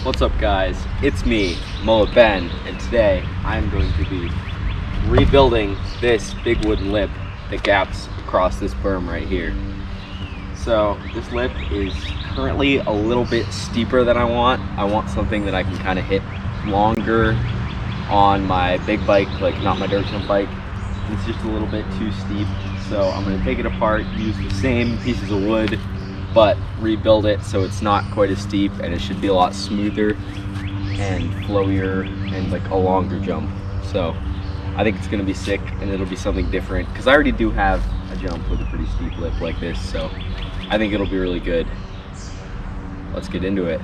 What's up guys, it's me, MulletBen, and today I'm going to be rebuilding this big wooden lip that gaps across this berm right here. So this lip is currently a little bit steeper than I want. I want something that I can kind of hit longer on my big bike, like not my dirt jump bike. It's just a little bit too steep. So I'm going to take it apart, use the same pieces of wood, but rebuild it so it's not quite as steep, and it should be a lot smoother and flowier and like a longer jump. So I think it's going to be sick, and it'll be something different because I already do have a jump with a pretty steep lip like this, so I think it'll be really good. Let's get into it.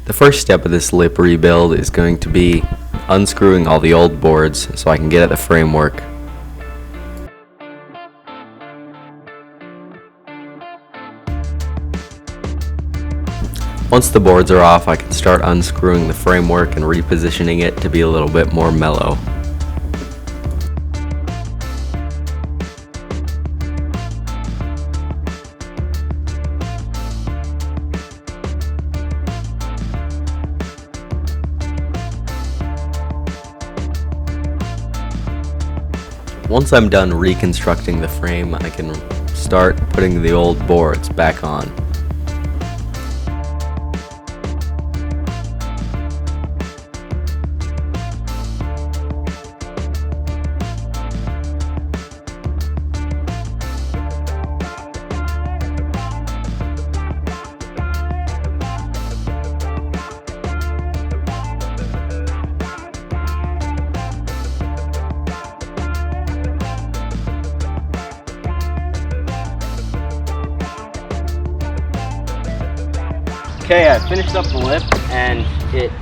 The first step of this lip rebuild is going to be unscrewing all the old boards so I can get at the framework. Once the boards are off, I can start unscrewing the framework and repositioning it to be a little bit more mellow. Once I'm done reconstructing the frame, I can start putting the old boards back on. Okay, I finished up the lip and it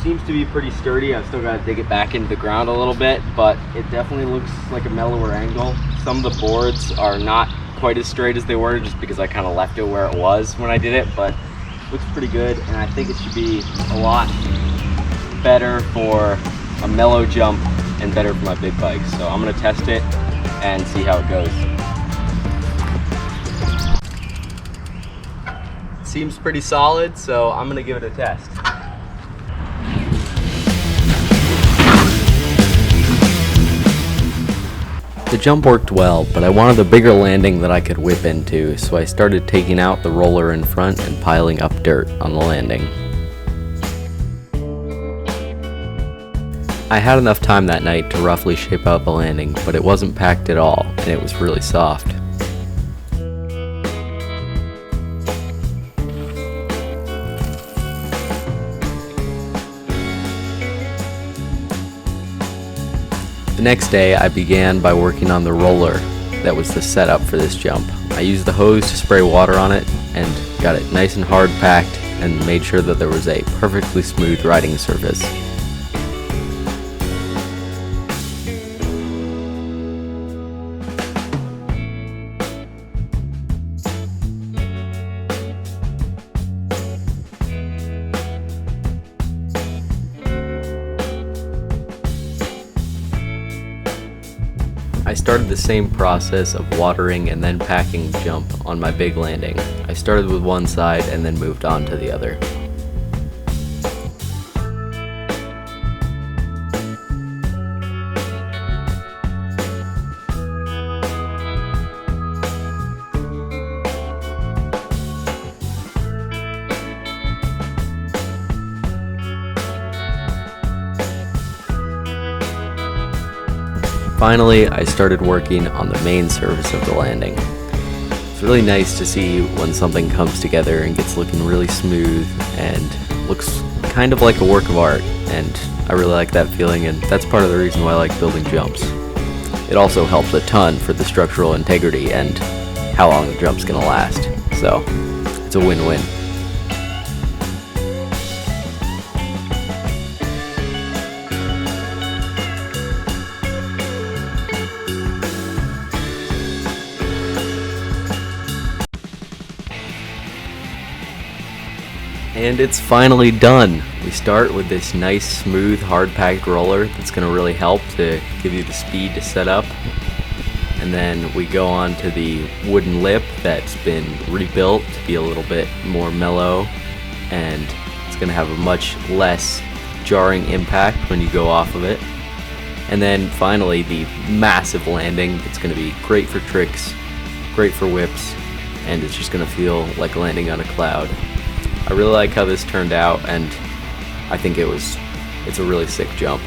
seems to be pretty sturdy. I've still got to dig it back into the ground a little bit, but it definitely looks like a mellower angle. Some of the boards are not quite as straight as they were just because I kind of left it where it was when I did it, but it looks pretty good, and I think it should be a lot better for a mellow jump and better for my big bike. So I'm going to test it and see how it goes. Seems pretty solid, so I'm gonna give it a test. The jump worked well, but I wanted a bigger landing that I could whip into, so I started taking out the roller in front and piling up dirt on the landing. I had enough time that night to roughly shape out the landing, but it wasn't packed at all, and it was really soft. The next day, I began by working on the roller that was the setup for this jump. I used the hose to spray water on it and got it nice and hard packed and made sure that there was a perfectly smooth riding surface. I started the same process of watering and then packing the jump on my big landing. I started with one side and then moved on to the other. Finally, I started working on the main surface of the landing. It's really nice to see when something comes together and gets looking really smooth and looks kind of like a work of art, and I really like that feeling, and that's part of the reason why I like building jumps. It also helps a ton for the structural integrity and how long the jump's gonna last, so it's a win-win. And it's finally done. We start with this nice, smooth, hard-packed roller that's going to really help to give you the speed to set up. And then we go on to the wooden lip that's been rebuilt to be a little bit more mellow, and it's going to have a much less jarring impact when you go off of it. And then finally the massive landing. It's going to be great for tricks, great for whips, and it's just going to feel like landing on a cloud. I really like how this turned out, and I think it's a really sick jump.